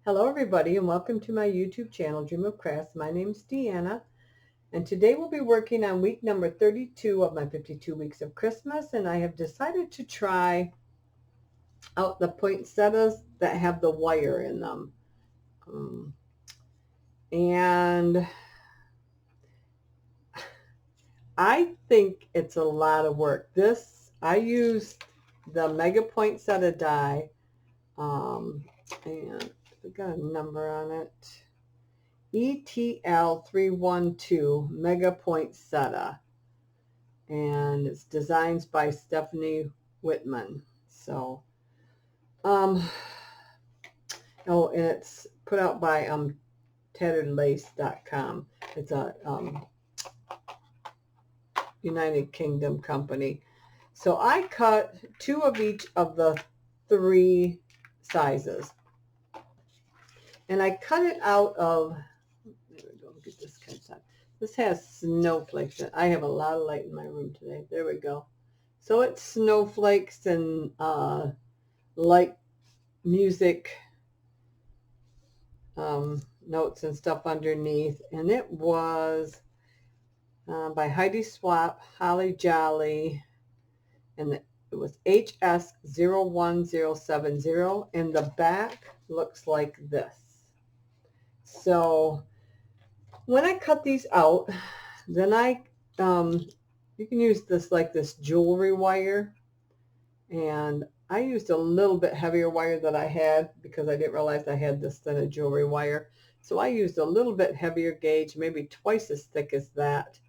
Hello everybody and welcome to my YouTube channel, Dream of Crafts. My name is Deanna and today we'll be working on week number 32 of my 52 weeks of Christmas, and I have decided to try out the poinsettias that have the wire in them. And I think it's a lot of work. I used the Mega Poinsettia die and I got a number on it. ETL 312 Mega Poinsettia, and it's designs by Stephanie Whitman. So, and it's put out by tatteredlace.com. It's a United Kingdom company. So I cut 2 of each of the 3 sizes, and I cut it out of. There we go. Get this cut out. This has snowflakes. I have a lot of light in my room today. There we go. So it's snowflakes and light music notes and stuff underneath. And it was by Heidi Swap, Holly Jolly, and it was HS01070, and the back looks like this. So when I cut these out, then you can use this jewelry wire, and I used a little bit heavier wire that I had because I didn't realize I had this than a jewelry wire. So I used a little bit heavier gauge, maybe twice as thick as that,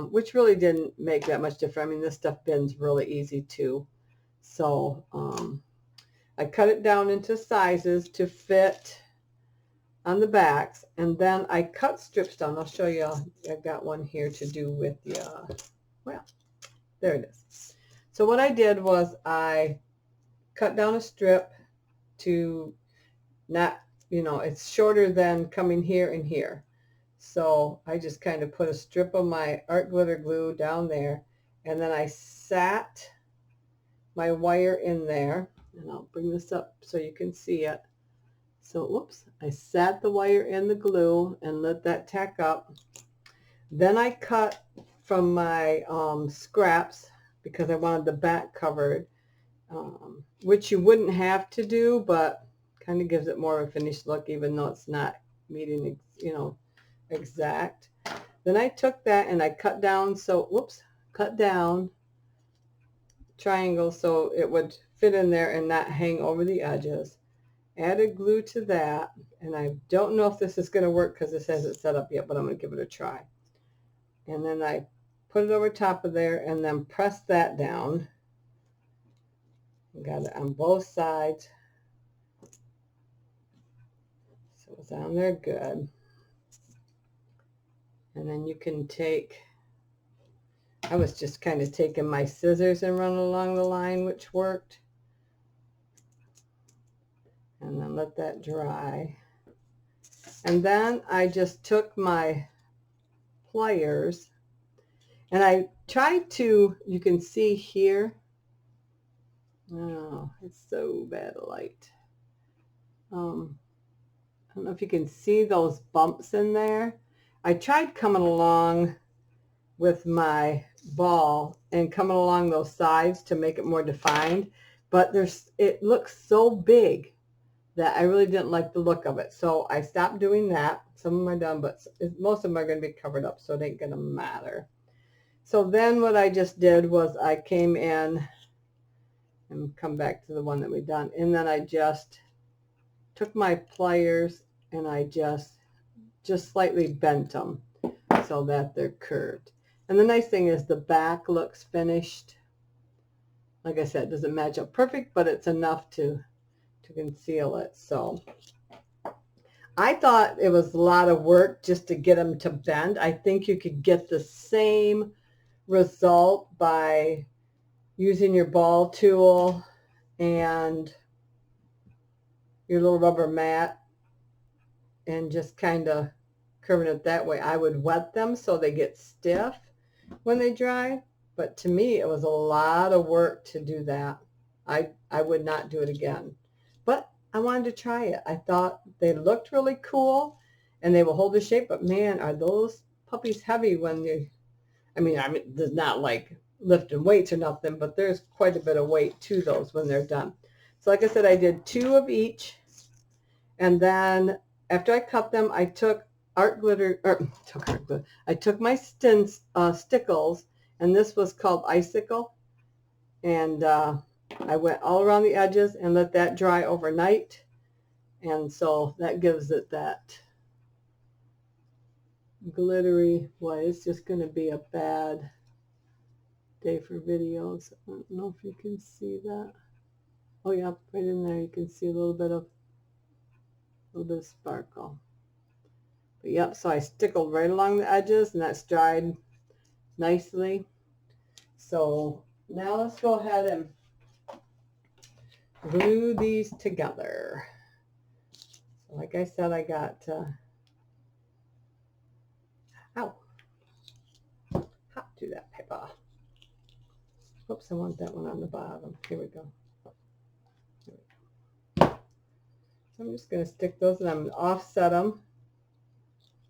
which really didn't make that much difference. I mean, this stuff bends really easy too. So I cut it down into sizes to fit on the backs, and then I cut strips down. I'll show you. I've got one here to do with the, well, there it is. So what I did was I cut down a strip to not, it's shorter than coming here and here. So I just kind of put a strip of my art glitter glue down there, and then I sat my wire in there, and I'll bring this up so you can see it. So, whoops, I sat the wire in the glue and let that tack up. Then I cut from my scraps because I wanted the back covered, which you wouldn't have to do, but kind of gives it more of a finished look, even though it's not meeting, exact. Then I took that and I cut down, cut down triangles so it would fit in there and not hang over the edges. Added glue to that, and I don't know if this is going to work because this hasn't set up yet, but I'm going to give it a try. And then I put it over top of there and then press that down. Got it on both sides. So it's on there good. And then you can I was just kind of taking my scissors and running along the line, which worked. And then let that dry. And then I just took my pliers and I tried to, you can see here, oh, it's so bad light. I don't know if you can see those bumps in there. I tried coming along with my ball and coming along those sides to make it more defined, but it looks so big that I really didn't like the look of it. So I stopped doing that. Some of them are done, but most of them are going to be covered up, so it ain't going to matter. So then what I just did was I came in and come back to the one that we done. And then I just took my pliers and I just slightly bent them so that they're curved. And the nice thing is the back looks finished. Like I said, it doesn't match up perfect, but it's enough to conceal it. So I thought it was a lot of work just to get them to bend. I think you could get the same result by using your ball tool and your little rubber mat and just kind of curving it that way. I would wet them so they get stiff when they dry, but to me it was a lot of work to do that. I would not do it again. But I wanted to try it. I thought they looked really cool and they will hold the shape, but man, are those puppies heavy when you, I mean, there's not like lifting weights or nothing, but there's quite a bit of weight to those when they're done. So like I said, I did 2 of each. And then after I cut them, I took art glitter, or I took my stickles, and this was called Icicle. And I went all around the edges and let that dry overnight. And so that gives it that glittery, well, it's just going to be a bad day for videos. I don't know if you can see that. Oh yeah, right in there you can see a little bit of sparkle. But yep, so I stickled right along the edges and that's dried nicely. So now let's go ahead and glue these together. So like I said, I got ow, hot to that paper. Oops, I want that one on the bottom. Here we go. So I'm just going to stick those and I'm going to offset them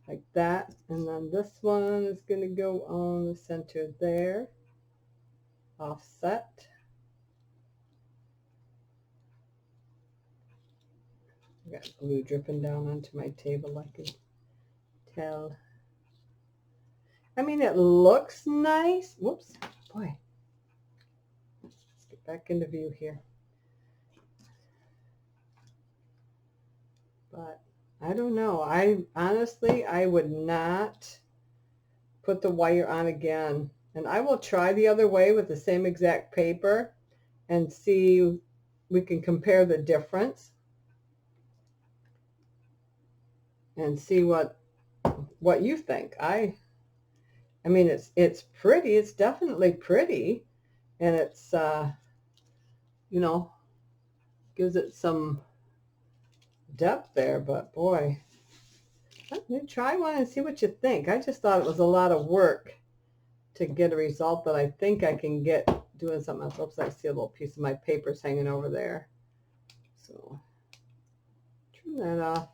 like that. And then this one is going to go on the center there. Offset. I got glue dripping down onto my table, I can tell. I mean, it looks nice. Whoops, boy. Let's get back into view here. But I don't know. I honestly, I would not put the wire on again. And I will try the other way with the same exact paper and see, we can compare the difference and see what you think. I mean, it's pretty. It's definitely pretty, and it's you know, gives it some depth there. But boy, let me try one and see what you think. I just thought it was a lot of work to get a result that I think I can get doing something else. Oops, I see a little piece of my papers hanging over there. So turn that off.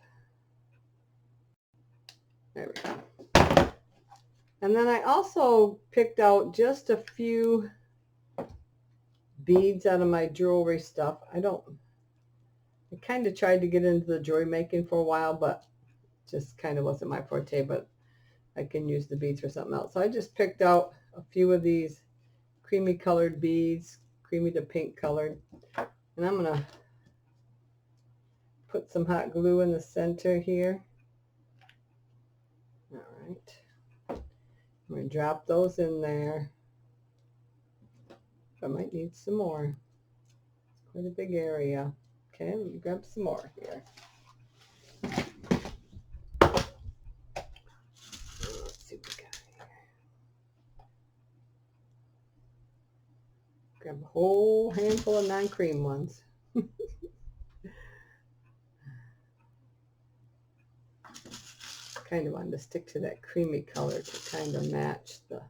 There we go. And then I also picked out just a few beads out of my jewelry stuff. I kind of tried to get into the jewelry making for a while, but just kind of wasn't my forte, but I can use the beads for something else. So I just picked out a few of these creamy colored beads, creamy to pink colored. And I'm going to put some hot glue in the center here. All right. I'm going to drop those in there. I might need some more. It's quite a big area. Okay, let me grab some more here. Let's see what we got here. Grab a whole handful of non-cream ones. Kind of wanted to stick to that creamy color to kind of match the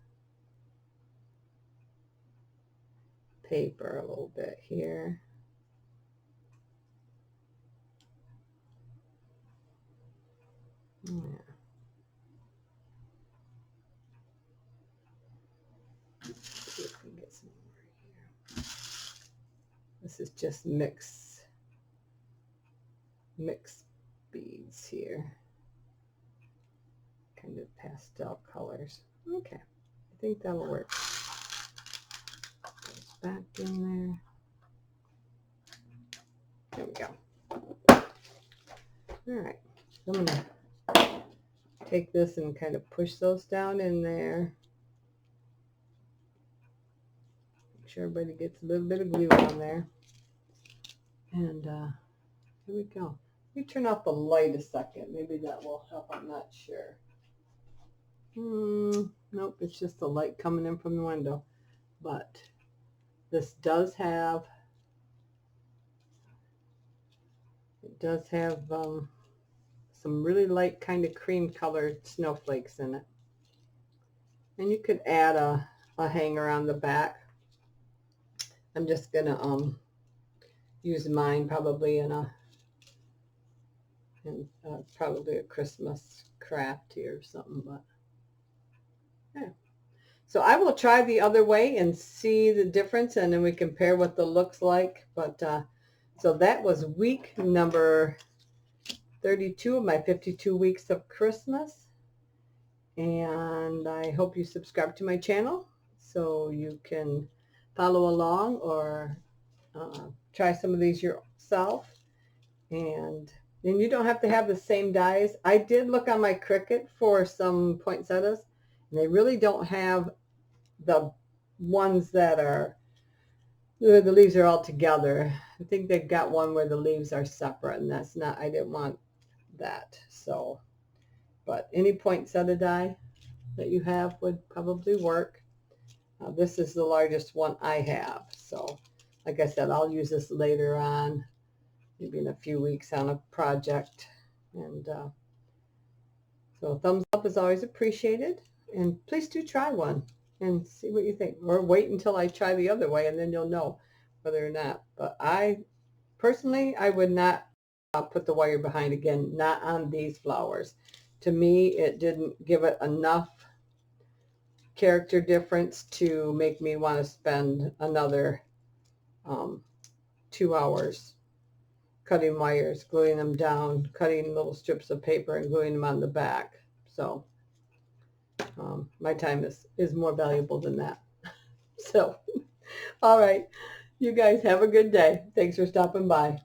paper a little bit here. Yeah. See if we can get some more here. This is just mix beads here. Kind of pastel colors. Okay, I think that'll work. Back in there. There we go. All right, so I'm gonna take this and kind of push those down in there. Make sure everybody gets a little bit of glue on there. And here we go. Let me turn off the light a second. Maybe that will help. I'm not sure. Nope, it's just the light coming in from the window. But this does have, some really light kind of cream colored snowflakes in it. And you could add a hanger on the back. I'm just gonna use mine probably in a And probably a Christmas craft here or something, but yeah. So I will try the other way and see the difference, and then we compare what the looks like. But so that was week number 32 of my 52 weeks of Christmas. And I hope you subscribe to my channel so you can follow along or try some of these yourself. And then you don't have to have the same dies. I did look on my Cricut for some poinsettias, and they really don't have the ones that are, the leaves are all together. I think they've got one where the leaves are separate, and that's not, I didn't want that. So, but any poinsettia die that you have would probably work. This is the largest one I have. So, like I said, I'll use this later on, maybe in a few weeks on a project. And so thumbs up is always appreciated. And please do try one and see what you think. Or wait until I try the other way, and then you'll know whether or not. But I personally, I would not put the wire behind again, not on these flowers. To me, it didn't give it enough character difference to make me want to spend another 2 hours cutting wires, gluing them down, cutting little strips of paper and gluing them on the back. So my time is more valuable than that. So, all right. You guys have a good day. Thanks for stopping by.